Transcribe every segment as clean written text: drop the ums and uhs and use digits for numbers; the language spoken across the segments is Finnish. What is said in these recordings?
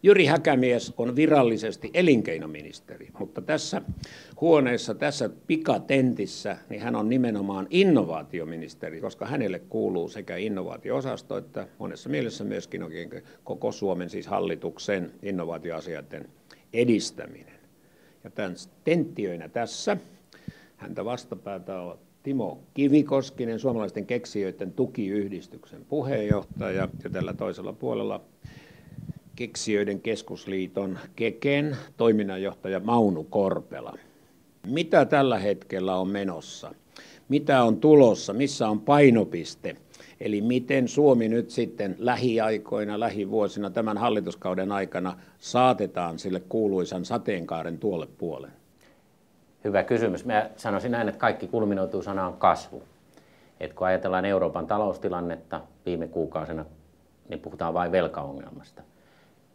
Jyri Häkämies on virallisesti elinkeinoministeri, mutta tässä huoneessa, tässä pikatentissä, niin hän on nimenomaan innovaatioministeri, koska hänelle kuuluu sekä innovaatio-osasto että monessa mielessä myöskin koko Suomen, siis hallituksen innovaatioasioiden edistäminen. Ja tämän tenttiöinä tässä, häntä vastapäätä on Timo Kivikoskinen, suomalaisten keksijöiden tukiyhdistyksen puheenjohtaja, ja tällä toisella puolella Keksijöiden keskusliiton Keken toiminnanjohtaja Mauno Korpela. Mitä tällä hetkellä on menossa? Mitä on tulossa? Missä on painopiste? Eli miten Suomi nyt sitten lähiaikoina, lähivuosina, tämän hallituskauden aikana saatetaan sille kuuluisan sateenkaaren tuolle puolen? Hyvä kysymys. Mä sanoisin näin, että kaikki kulminoituu sanaan kasvu. Et kun ajatellaan Euroopan taloustilannetta viime kuukausina, niin puhutaan vain velkaongelmasta.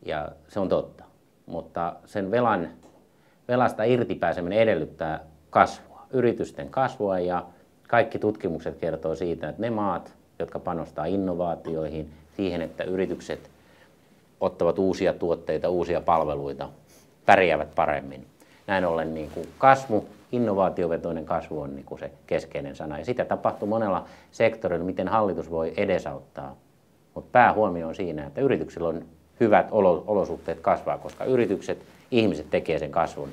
Ja se on totta. Mutta sen velasta irtipääseminen edellyttää kasvua, yritysten kasvua, ja kaikki tutkimukset kertoo siitä, että ne maat, jotka panostaa innovaatioihin, siihen, että yritykset ottavat uusia tuotteita, uusia palveluita, pärjäävät paremmin. Näin ollen niin kuin kasvu, innovaatiovetoinen kasvu on niin kuin se keskeinen sana. Ja sitä tapahtuu monella sektorilla, miten hallitus voi edesauttaa. Mutta päähuomio on siinä, että yrityksillä on hyvät olosuhteet kasvaa, koska yritykset, ihmiset tekee sen kasvun.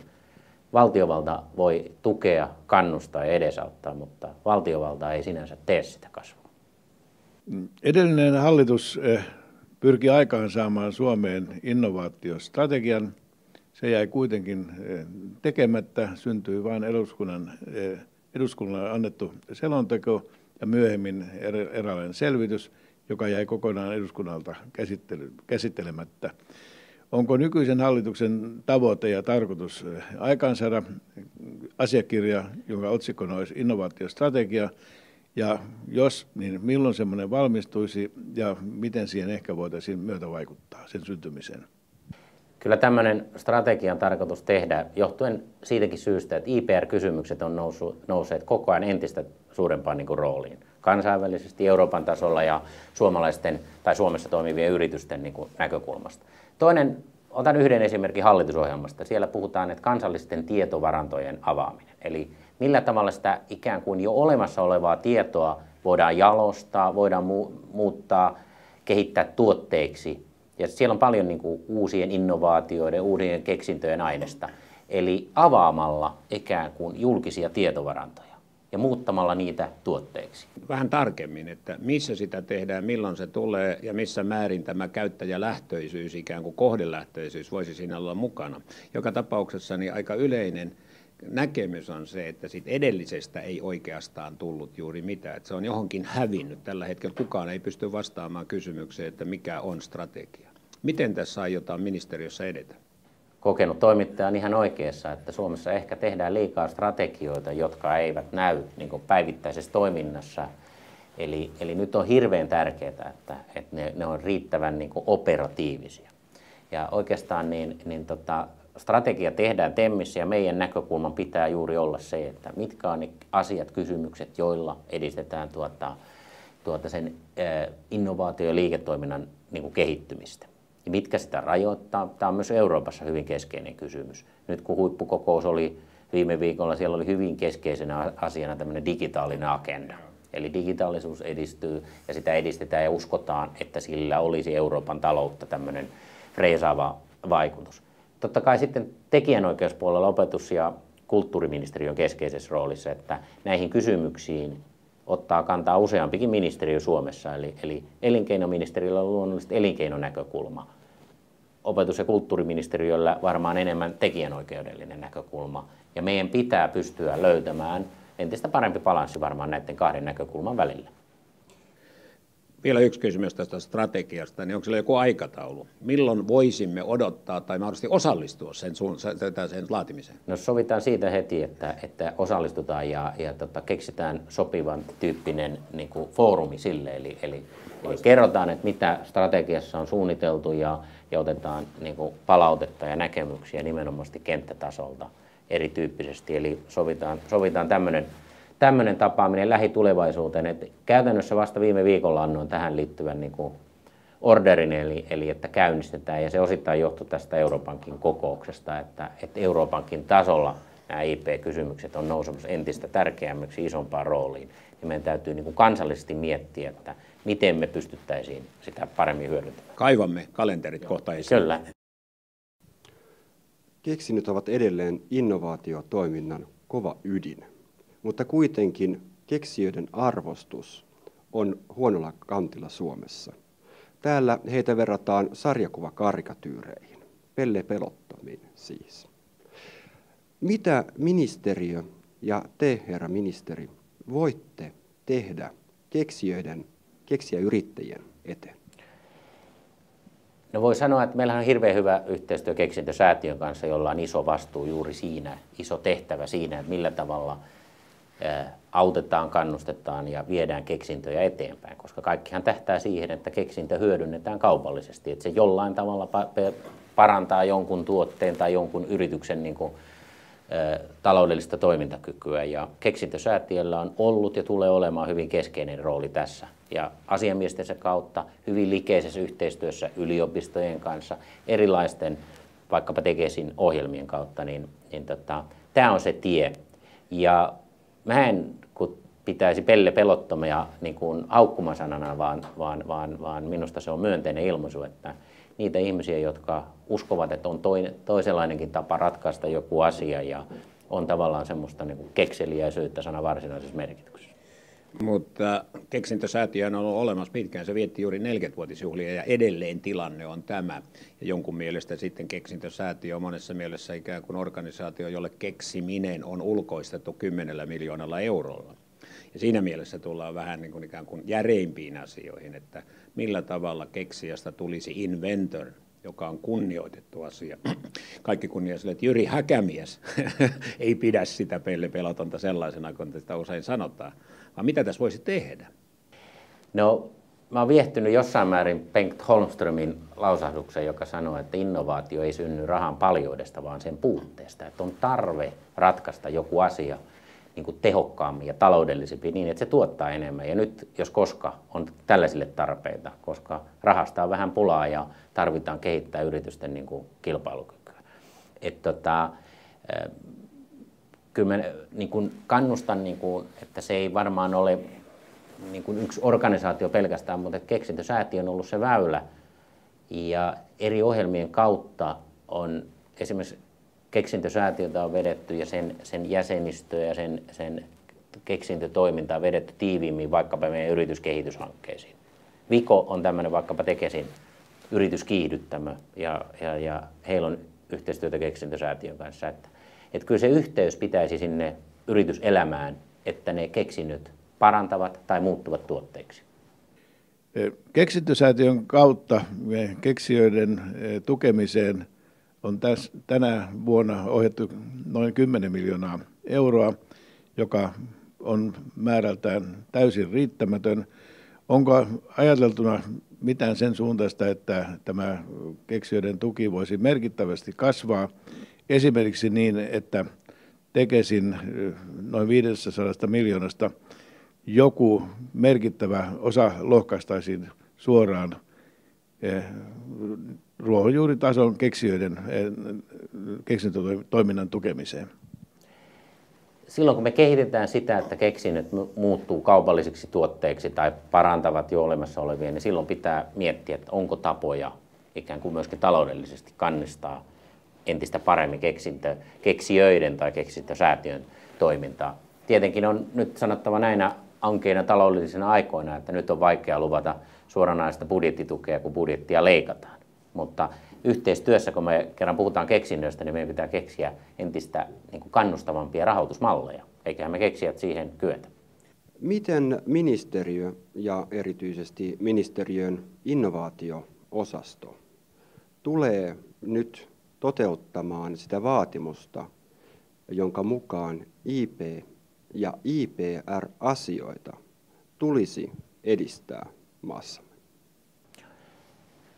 Valtiovalta voi tukea, kannustaa ja edesauttaa, mutta valtiovalta ei sinänsä tee sitä kasvua. Edellinen hallitus pyrki aikaansaamaan Suomeen innovaatiostrategian. Se jäi kuitenkin tekemättä, syntyi vain eduskunnalle annettu selonteko ja myöhemmin eräänlainen selvitys, joka jäi kokonaan eduskunnalta käsittelemättä. Onko nykyisen hallituksen tavoite ja tarkoitus aikaansaada asiakirja, jonka otsikkona olisi innovaatiostrategia, ja jos, niin milloin semmoinen valmistuisi ja miten siihen ehkä voitaisiin myötä vaikuttaa sen syntymiseen? Kyllä tämmöinen strategia on tarkoitus tehdä johtuen siitäkin syystä, että IPR-kysymykset on nousseet koko ajan entistä suurempaan niin kuin rooliin. Kansainvälisesti, Euroopan tasolla ja suomalaisten tai Suomessa toimivien yritysten niin kuin näkökulmasta. Toinen, otan yhden esimerkin hallitusohjelmasta. Siellä puhutaan, että kansallisten tietovarantojen avaaminen. Eli millä tavalla sitä ikään kuin jo olemassa olevaa tietoa voidaan jalostaa, voidaan muuttaa, kehittää tuotteiksi. Ja siellä on paljon niin kuin uusien innovaatioiden, uusien keksintöjen aineesta. Eli avaamalla ikään kuin julkisia tietovarantoja ja muuttamalla niitä tuotteiksi. Vähän tarkemmin, että missä sitä tehdään, milloin se tulee ja missä määrin tämä käyttäjälähtöisyys, ikään kuin kohdelähtöisyys voisi siinä olla mukana. Joka tapauksessa niin aika yleinen näkemys on se, että siitä edellisestä ei oikeastaan tullut juuri mitään. Että se on johonkin hävinnyt. Tällä hetkellä kukaan ei pysty vastaamaan kysymykseen, että mikä on strategia. Miten tässä aiotaan ministeriössä edetä? Kokenut toimittaja on ihan oikeassa, että Suomessa ehkä tehdään liikaa strategioita, jotka eivät näy niin kuin päivittäisessä toiminnassa. Eli nyt on hirveän tärkeää, että ne on riittävän niin kuin operatiivisia. Ja oikeastaan strategia tehdään TEMissä ja meidän näkökulman pitää juuri olla se, että mitkä on ne asiat, kysymykset, joilla edistetään sen innovaatio- ja liiketoiminnan niin kuin kehittymistä. Ja mitkä sitä rajoittaa? Tämä on myös Euroopassa hyvin keskeinen kysymys. Nyt kun huippukokous oli viime viikolla, siellä oli hyvin keskeisenä asiana tämmöinen digitaalinen agenda. Eli digitaalisuus edistyy ja sitä edistetään ja uskotaan, että sillä olisi Euroopan taloutta tämmöinen freesaava vaikutus. Totta kai sitten tekijänoikeuspuolella opetus- ja kulttuuriministeriön keskeisessä roolissa, että näihin kysymyksiin ottaa kantaa useampikin ministeriö Suomessa, eli elinkeinoministeriöllä on luonnollisesti elinkeinonäkökulma. Opetus- ja kulttuuriministeriöllä varmaan enemmän tekijänoikeudellinen näkökulma. Ja meidän pitää pystyä löytämään entistä parempi balanssi varmaan näiden kahden näkökulman välillä. Vielä yksi kysymys tästä strategiasta, niin onko sillä joku aikataulu? Milloin voisimme odottaa tai mahdollisesti osallistua sen laatimiseen? No sovitaan siitä heti, että osallistutaan ja keksitään sopivan tyyppinen niin kuin foorumi sille. Eli kerrotaan, että mitä strategiassa on suunniteltu ja otetaan niin kuin palautetta ja näkemyksiä nimenomaan kenttätasolta erityyppisesti. Eli sovitaan tämmöinen tapaaminen lähitulevaisuuteen. Että käytännössä vasta viime viikolla annoin tähän liittyvän niin kuin orderin, eli että käynnistetään, ja se osittain johtui tästä Euroopankin kokouksesta, että Euroopankin tasolla nämä IP-kysymykset on nousemassa entistä tärkeämmiksi, isompaan rooliin, ja meidän täytyy niin kuin kansallisesti miettiä, että miten me pystyttäisiin sitä paremmin hyödyntämään. Kaivamme kalenterit kohta esiin. Kyllä. Keksinnöt ovat edelleen innovaatiotoiminnan kova ydin, mutta kuitenkin keksijöiden arvostus on huonolla kantilla Suomessa. Täällä heitä verrataan sarjakuvakarikatyyreihin, pellepelottomiin siis. Mitä ministeriö ja te, herra ministeri, voitte tehdä keksijäyrittäjien eteen? No voi sanoa, että meillä on hirveän hyvä yhteistyö Keksintösäätiön kanssa, jolla on iso vastuu juuri siinä, iso tehtävä siinä, että millä tavalla autetaan, kannustetaan ja viedään keksintöjä eteenpäin, koska kaikkihan tähtää siihen, että keksintö hyödynnetään kaupallisesti, että se jollain tavalla parantaa jonkun tuotteen tai jonkun yrityksen niin kuin, taloudellista toimintakykyä, ja Keksintösäätiöllä on ollut ja tulee olemaan hyvin keskeinen rooli tässä. Ja asiamiestensä kautta, hyvin likeisessä yhteistyössä yliopistojen kanssa, erilaisten vaikkapa Tekesin ohjelmien kautta, tämä on se tie. Ja mä en pitäisi pellepelottomia niin kuin haukkumasanana, vaan minusta se on myönteinen ilmaisu, että niitä ihmisiä, jotka uskovat, että on toisenlainenkin tapa ratkaista joku asia ja on tavallaan semmoista niin kuin kekseliäisyyttä sanan varsinaisessa merkityksessä. Mutta Keksintösäätiö on ollut olemassa pitkään. Se vietti juuri 40-vuotisjuhlia ja edelleen tilanne on tämä. Ja jonkun mielestä sitten Keksintösäätiö on monessa mielessä ikään kuin organisaatio, jolle keksiminen on ulkoistettu 10 miljoonalla eurolla. Ja siinä mielessä tullaan vähän niin kuin ikään kuin järeimpiin asioihin, että millä tavalla keksijästä tulisi inventor, joka on kunnioitettu asia. Kaikki kunnia sille, että Jyri Häkämies ei pidä sitä pellepelotonta sellaisena, kun sitä usein sanotaan. Vaan mitä tässä voisi tehdä? No, mä oon viehtynyt jossain määrin Bengt Holmströmin lausahdukseen, joka sanoo, että innovaatio ei synny rahan paljoudesta, vaan sen puutteesta. Että on tarve ratkaista joku asia niin kuin tehokkaammin ja taloudellisempi niin, että se tuottaa enemmän. Ja nyt, jos koska, on tällaisille tarpeita, koska rahasta on vähän pulaa ja tarvitaan kehittää yritysten niin kuin kilpailukykyä. Kyllä mä niin kuin kannustan, niin kuin, että se ei varmaan ole niin kuin yksi organisaatio pelkästään, mutta Keksintösäätiö on ollut se väylä. Ja eri ohjelmien kautta on esimerkiksi Keksintösäätiötä on vedetty ja sen jäsenistöä ja sen keksintötoimintaa vedetty tiiviimmin vaikkapa meidän yrityskehityshankkeisiin. Viko on tämmöinen vaikkapa Tekesin yrityskiihdyttämö ja heillä on yhteistyötä Keksintösäätiön kanssa. Että kyllä se yhteys pitäisi sinne yrityselämään, että ne keksinnöt parantavat tai muuttuvat tuotteiksi. Keksintösäätiön kautta keksijöiden tukemiseen on tänä vuonna ohjattu noin 10 miljoonaa euroa, joka on määrältään täysin riittämätön. Onko ajateltuna mitään sen suuntaista, että tämä keksijöiden tuki voisi merkittävästi kasvaa? Esimerkiksi niin, että Tekesin noin 500 miljoonasta joku merkittävä osa lohkaistaisiin suoraan ruohonjuuritason keksijöiden keksintötoiminnan tukemiseen. Silloin kun me kehitetään sitä, että keksinnöt muuttuu kaupallisiksi tuotteiksi tai parantavat jo olemassa olevia, niin silloin pitää miettiä, että onko tapoja ikään kuin myöskin taloudellisesti kannustaa entistä paremmin keksijöiden tai keksintösäätiön toimintaa. Tietenkin on nyt sanottava näinä ankeina taloudellisina aikoina, että nyt on vaikea luvata suoranaista budjettitukea, kun budjettia leikataan. Mutta yhteistyössä, kun me kerran puhutaan keksinnöistä, niin meidän pitää keksiä entistä niin kuin kannustavampia rahoitusmalleja, eiköhän me keksijät siihen kyetä. Miten ministeriö ja erityisesti ministeriön innovaatio-osasto tulee nyt toteuttamaan sitä vaatimusta, jonka mukaan IP- ja IPR-asioita tulisi edistää maassamme?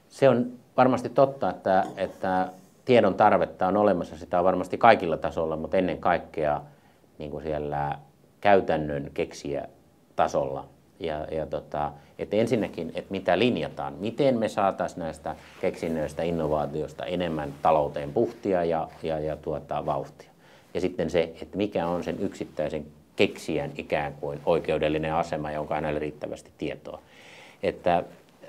Se on varmasti totta, että tiedon tarvetta on olemassa, sitä on varmasti kaikilla tasoilla, mutta ennen kaikkea niin kuin siellä käytännön keksijätasolla. Että ensinnäkin, että mitä linjataan, miten me saataisiin näistä keksinnöistä, innovaatioista enemmän talouteen puhtia ja vauhtia. Ja sitten se, että mikä on sen yksittäisen keksijän ikään kuin oikeudellinen asema, jonka hänelle riittävästi tietoa. Että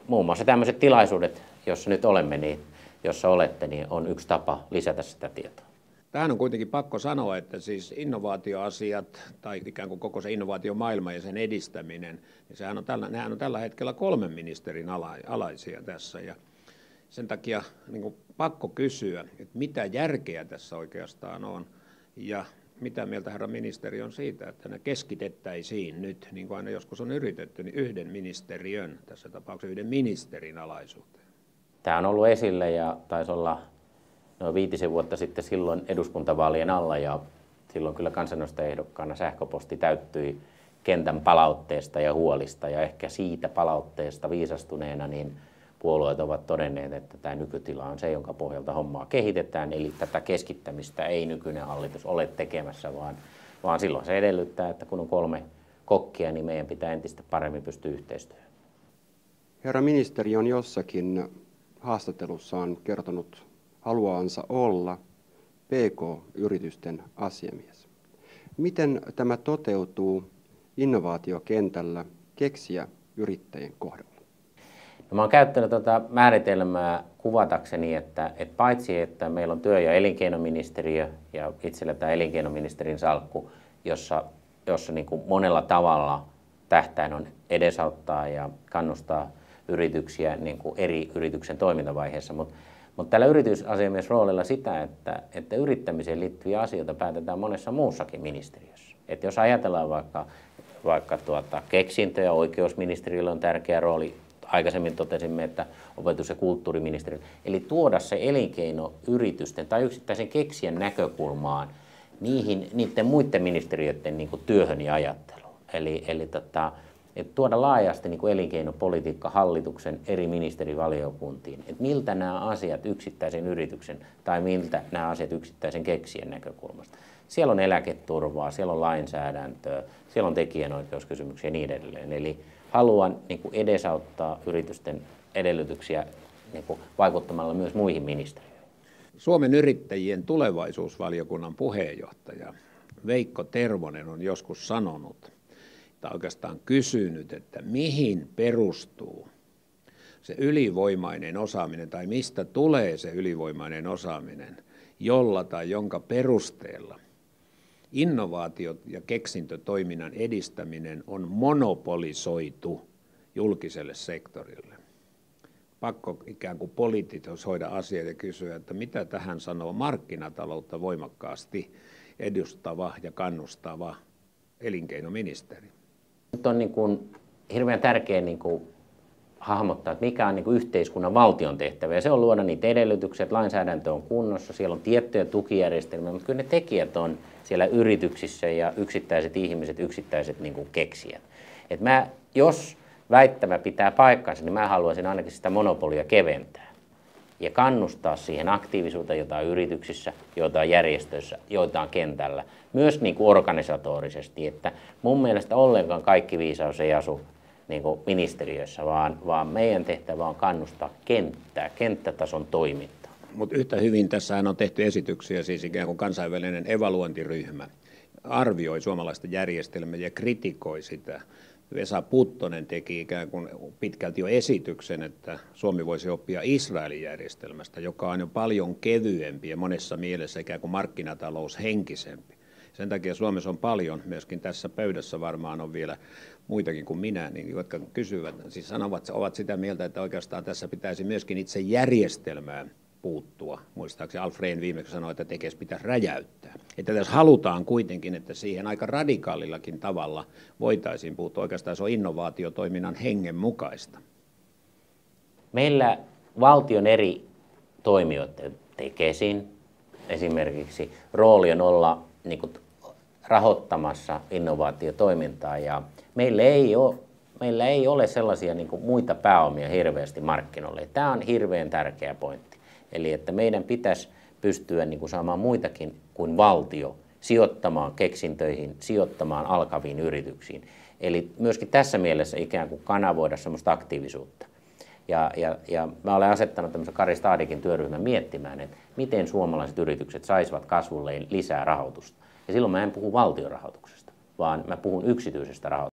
muun muassa tämmöiset tilaisuudet, jossa nyt olemme, niin jossa olette, niin on yksi tapa lisätä sitä tietoa. Tähän on kuitenkin pakko sanoa, että siis innovaatioasiat tai ikään kuin koko se innovaatiomaailma ja sen edistäminen, niin nehän on tällä hetkellä 3 ministerin alaisia tässä. Ja sen takia niin kuin pakko kysyä, että mitä järkeä tässä oikeastaan on ja mitä mieltä herra ministeri on siitä, että ne keskitettäisiin nyt, niin kuin aina joskus on yritetty, niin yhden ministeriön, tässä tapauksessa yhden ministerin alaisuuteen. Tämä on ollut esillä ja taisi olla noin 5 vuotta sitten silloin eduskuntavaalien alla ja silloin kyllä kansanedustajaehdokkaana sähköposti täyttyi kentän palautteesta ja huolista ja ehkä siitä palautteesta viisastuneena niin puolueet ovat todenneet, että tämä nykytila on se, jonka pohjalta hommaa kehitetään, eli tätä keskittämistä ei nykyinen hallitus ole tekemässä, vaan silloin se edellyttää, että kun on 3 kokkia, niin meidän pitää entistä paremmin pystyä yhteistyöhön. Herra ministeri on jossakin haastattelussaan kertonut haluavansa olla PK-yritysten asiamies. Miten tämä toteutuu innovaatiokentällä keksijäyrittäjien kohdalla? No, mä oon käyttänyt tätä määritelmää kuvatakseni, että paitsi että meillä on työ- ja elinkeinoministeriö ja itsellä tämä elinkeinoministerin salkku, jossa niin kuin monella tavalla tähtäin on edesauttaa ja kannustaa yrityksiä niin kuin eri yrityksen toimintavaiheessa, mutta tällä yritysasiamiesroolilla sitä, että yrittämiseen liittyviä asioita päätetään monessa muussakin ministeriössä. Että jos ajatellaan vaikka keksintöjä, oikeusministeriöllä on tärkeä rooli. Aikaisemmin totesimme, että opetus- ja kulttuuriministeriö. Eli tuoda se elinkeinoyritysten tai yksittäisen keksijän näkökulmaan niiden muiden ministeriöiden niin kuin työhön ja ajatteluun. Että tuoda laajasti niin kuin elinkeinopolitiikka hallituksen eri ministerivaliokuntiin, että miltä nämä asiat yksittäisen yrityksen tai miltä nämä asiat yksittäisen keksijän näkökulmasta. Siellä on eläketurvaa, siellä on lainsäädäntöä, siellä on tekijänoikeuskysymyksiä ja niin edelleen. Eli haluan niin kuin edesauttaa yritysten edellytyksiä niin kuin vaikuttamalla myös muihin ministeriöihin. Suomen yrittäjien tulevaisuusvaliokunnan puheenjohtaja Veikko Tervonen on joskus sanonut, tai oikeastaan kysynyt, että mihin perustuu se ylivoimainen osaaminen, tai mistä tulee se ylivoimainen osaaminen, jolla tai jonka perusteella innovaatiot ja keksintötoiminnan edistäminen on monopolisoitu julkiselle sektorille. Pakko ikään kuin politisoida asiaa ja kysyä, että mitä tähän sanoo markkinataloutta voimakkaasti edustava ja kannustava elinkeinoministeri. Nyt on niin kuin hirveän tärkeää niin kuin hahmottaa, että mikä on niin kuin yhteiskunnan valtion tehtävä. Ja se on luoda niitä edellytyksiä, että lainsäädäntö on kunnossa, siellä on tiettyjä tukijärjestelmiä, mutta kyllä ne tekijät on siellä yrityksissä ja yksittäiset ihmiset, yksittäiset niin kuin keksijät. Et jos väittämä pitää paikkansa, niin mä haluaisin ainakin sitä monopolia keventää ja kannustaa siihen aktiivisuuteen, jota on yrityksissä, joita on järjestöissä, joita on kentällä, myös niin kuin organisatorisesti. Että mun mielestä ollenkaan kaikki viisaus ei asu niin kuin ministeriössä, vaan meidän tehtävä on kannustaa kenttätason toimintaa. Mutta yhtä hyvin tässähän on tehty esityksiä, siis ikään kuin kansainvälinen evaluointiryhmä arvioi suomalaista järjestelmää ja kritikoi sitä. Vesa Puttonen teki ikään kuin pitkälti jo esityksen, että Suomi voisi oppia Israelin järjestelmästä, joka on jo paljon kevyempi ja monessa mielessä ikään kuin markkinataloushenkisempi. Sen takia Suomessa on paljon, myöskin tässä pöydässä varmaan on vielä muitakin kuin minä, niin, jotka kysyvät, siis ovat sitä mieltä, että oikeastaan tässä pitäisi myöskin itse järjestelmään puuttua. Muistaakseni Alfred viimeksi sanoi, että tekes pitäisi räjäyttää. Että jos halutaan kuitenkin, että siihen aika radikaalillakin tavalla voitaisiin puuttua, oikeastaan se on innovaatiotoiminnan hengen mukaista. Meillä valtion eri toimijoiden Tekesin esimerkiksi rooli on olla niin kuin rahoittamassa innovaatiotoimintaa ja meillä ei ole sellaisia niin kuin muita pääomia hirveästi markkinoille. Tämä on hirveän tärkeä pointti. Eli että meidän pitäisi pystyä niin kuin saamaan muitakin kuin valtio sijoittamaan keksintöihin, sijoittamaan alkaviin yrityksiin. Eli myöskin tässä mielessä ikään kuin kanavoida semmoista aktiivisuutta. Ja mä olen asettanut tämmöisen Kari Stadikin työryhmän miettimään, että miten suomalaiset yritykset saisivat kasvulle lisää rahoitusta. Ja silloin mä en puhu valtion rahoituksesta, vaan mä puhun yksityisestä rahoituksesta.